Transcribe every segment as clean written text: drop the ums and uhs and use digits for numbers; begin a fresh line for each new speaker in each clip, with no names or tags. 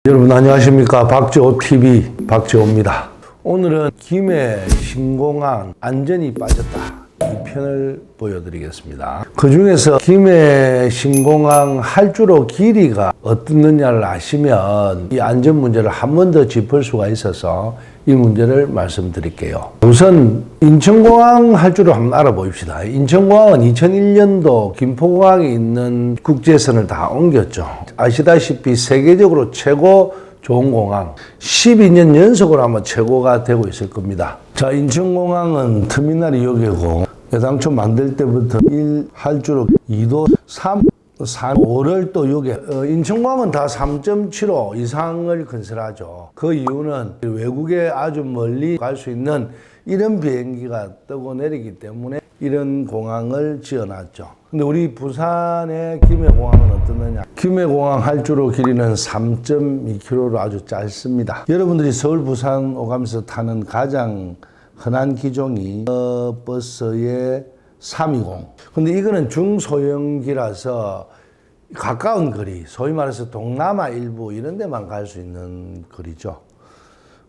여러분 안녕하십니까. 박지호TV 박지호입니다. 오늘은 김해 신공항 안전이 빠졌다, 이 편을 보여드리겠습니다. 그 중에서 김해 신공항 할주로 길이가 어떻느냐를 아시면 이 안전 문제를 한 번 더 짚을 수가 있어서 이 문제를 말씀드릴게요. 우선 인천공항 할주로 한번 알아봅시다. 인천공항은 2001년도 김포공항에 있는 국제선을 다 옮겼죠. 아시다시피 세계적으로 최고 좋은 공항, 12년 연속으로 아마 최고가 되고 있을 겁니다. 자, 인천공항은 터미널이 여기고 당초 만들 때부터 1 할주로 2도 3, 5를 또 여기 인천공항은 다 3.75 이상을 건설하죠. 그 이유는 외국에 아주 멀리 갈 수 있는 이런 비행기가 뜨고 내리기 때문에 이런 공항을 지어놨죠. 근데 우리 부산의 김해공항은 어떻느냐? 김해공항 할주로 길이는 3.2km로 아주 짧습니다. 여러분들이 서울 부산 오가면서 타는 가장 흔한 기종이 버스의 320. 근데 이거는 중소형기라서 가까운 거리, 소위 말해서 동남아 일부 이런 데만 갈 수 있는 거리죠.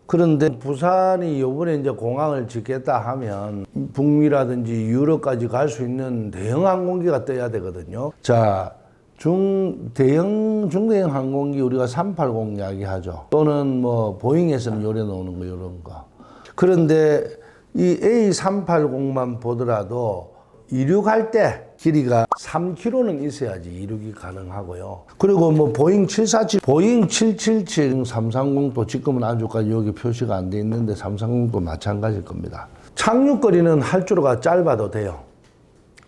그런데 부산이 이번에 이제 공항을 짓겠다 하면 북미라든지 유럽까지 갈 수 있는 대형 항공기가 떠야 되거든요. 자, 중대형 항공기 우리가 380 이야기하죠. 또는 뭐 보잉에서는 요래 나오는 거 이런 거. 그런데 이 A380만 보더라도 이륙할 때 길이가 3km는 있어야지 이륙이 가능하고요. 그리고 뭐 보잉 747, 보잉 777, 330도 지금은 아직까지 여기 표시가 안 돼 있는데 330도 마찬가지일 겁니다. 착륙거리는 할주로가 짧아도 돼요.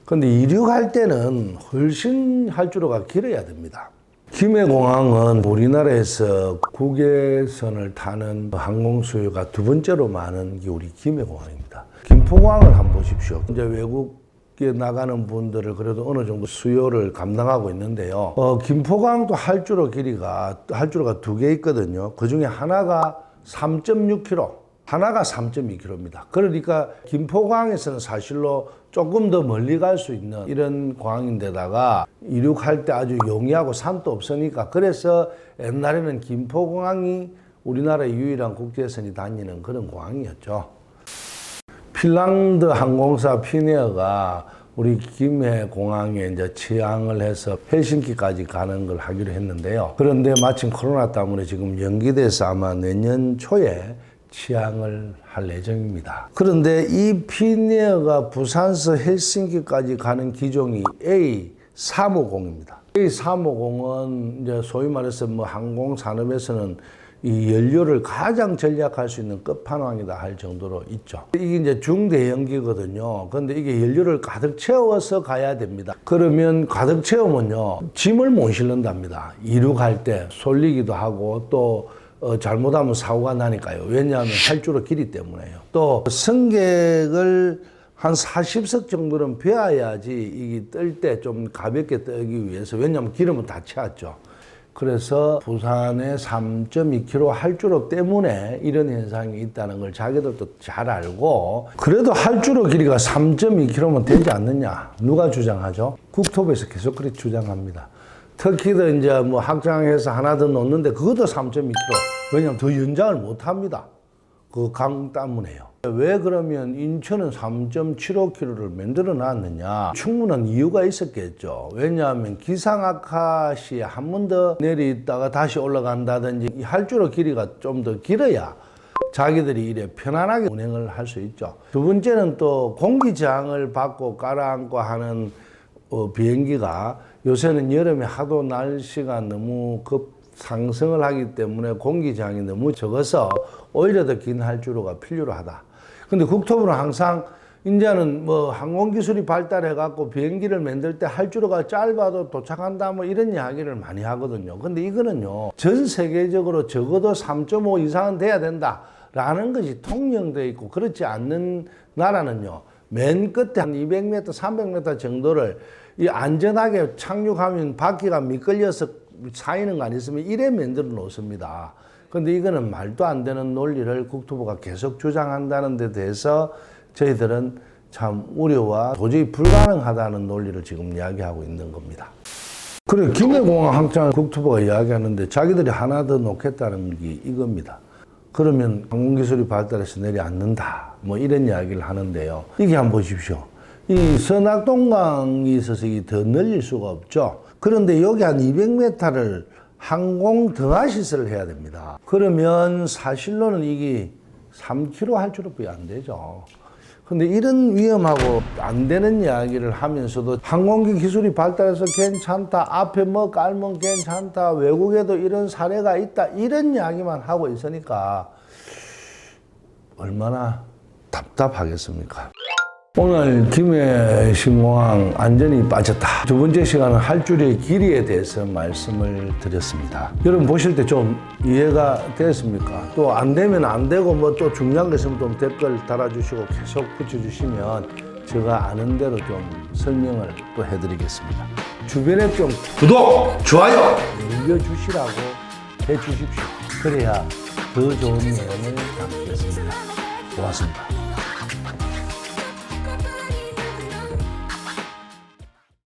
근데 이륙할 때는 훨씬 할주로가 길어야 됩니다. 김해공항은 우리나라에서 국외선을 타는 항공 수요가 두 번째로 많은 게 우리 김해공항입니다. 김포공항을 한번 보십시오. 이제 외국에 나가는 분들을 그래도 어느 정도 수요를 감당하고 있는데요. 김포공항도 할주로가 두 개 있거든요. 그 중에 하나가 3.6km, 하나가 3.2km입니다. 그러니까 김포공항에서는 사실로 조금 더 멀리 갈 수 있는 이런 공항인데다가 이륙할 때 아주 용이하고 산도 없으니까, 그래서 옛날에는 김포공항이 우리나라의 유일한 국제선이 다니는 그런 공항이었죠. 핀란드 항공사 피네어가 우리 김해공항에 이제 취항을 해서 헬싱키까지 가는 걸 하기로 했는데요. 그런데 마침 코로나 때문에 지금 연기돼서 아마 내년 초에 취항을 할 예정입니다. 그런데 이 피네어가 부산에서 헬싱키까지 가는 기종이 A350입니다. A350은 이제 소위 말해서 뭐 항공 산업에서는 이 연료를 가장 절약할 수 있는 끝판왕이다 할 정도로 있죠. 이게 이제 중대형기거든요. 근데 이게 연료를 가득 채워서 가야 됩니다. 그러면 가득 채우면요, 짐을 못 실는답니다. 이륙할 때 쏠리기도 하고 또 잘못하면 사고가 나니까요. 왜냐하면 할주로 길이 때문에요. 또 승객을 한 40석 정도는 베어야지 이게 뜰 때 좀 가볍게 뜨기 위해서, 왜냐하면 기름은 다 채웠죠. 그래서 부산의 3.2km 할주로 때문에 이런 현상이 있다는 걸 자기들도 잘 알고, 그래도 할주로 길이가 3.2km면 되지 않느냐 누가 주장하죠? 국토부에서 계속 그렇게 주장합니다. 특히도 이제 뭐 확장해서 하나 더 놓는데 그것도 3.2km. 왜냐하면 더 연장을 못 합니다. 그 강 때문에요. 왜 그러면 인천은 3.75km를 만들어 놨느냐? 충분한 이유가 있었겠죠. 왜냐하면 기상악화 시에 한 번 더 내리다가 다시 올라간다든지 이 할주로 길이가 좀 더 길어야 자기들이 이래 편안하게 운행을 할 수 있죠. 두 번째는 또 공기저항을 받고 깔아앉고 하는 비행기가 요새는 여름에 하도 날씨가 너무 상승을 하기 때문에 공기저항이 너무 적어서 오히려 더 긴 할주로가 필요로 하다. 근데 국토부는 항상 이제는 뭐 항공기술이 발달해갖고 비행기를 만들 때 할주로가 짧아도 도착한다 뭐 이런 이야기를 많이 하거든요. 근데 이거는요, 전 세계적으로 적어도 3.5 이상은 돼야 된다라는 것이 통용되어 있고, 그렇지 않는 나라는요, 맨 끝에 한 200m, 300m 정도를 이 안전하게 착륙하면 바퀴가 미끌려서 쌓이는 거 아니었으면 이래 만들어 놓습니다. 근데 이거는 말도 안 되는 논리를 국토부가 계속 주장한다는 데 대해서 저희들은 참 우려와 도저히 불가능하다는 논리를 지금 이야기하고 있는 겁니다. 그래, 김해공항 항장 국토부가 이야기하는데 자기들이 하나 더 놓겠다는 게 이겁니다. 그러면 항공기술이 발달해서 내려앉는다. 뭐 이런 이야기를 하는데요. 이게 한번 보십시오. 이 선악동강이 있어서 이게 더 늘릴 수가 없죠. 그런데 여기 한 200m를 항공 등하 시설을 해야 됩니다. 그러면 사실로는 이게 3km 할 줄밖에 안 되죠. 근데 이런 위험하고 안 되는 이야기를 하면서도 항공기 기술이 발달해서 괜찮다, 앞에 뭐 깔면 괜찮다, 외국에도 이런 사례가 있다, 이런 이야기만 하고 있으니까 얼마나 답답하겠습니까? 오늘 김해 신공항 안전이 빠졌다. 두 번째 시간은 할줄의 길이에 대해서 말씀을 드렸습니다. 여러분 보실 때 좀 이해가 됐습니까? 또 안 되면 안 되고 뭐 또 중요한 거 있으면 좀 댓글 달아주시고 계속 붙여주시면 제가 아는 대로 좀 설명을 또 해드리겠습니다. 주변에 좀 구독, 좋아요 눌러주시라고 해주십시오. 그래야 더 좋은 내용을 담겠습니다. 고맙습니다.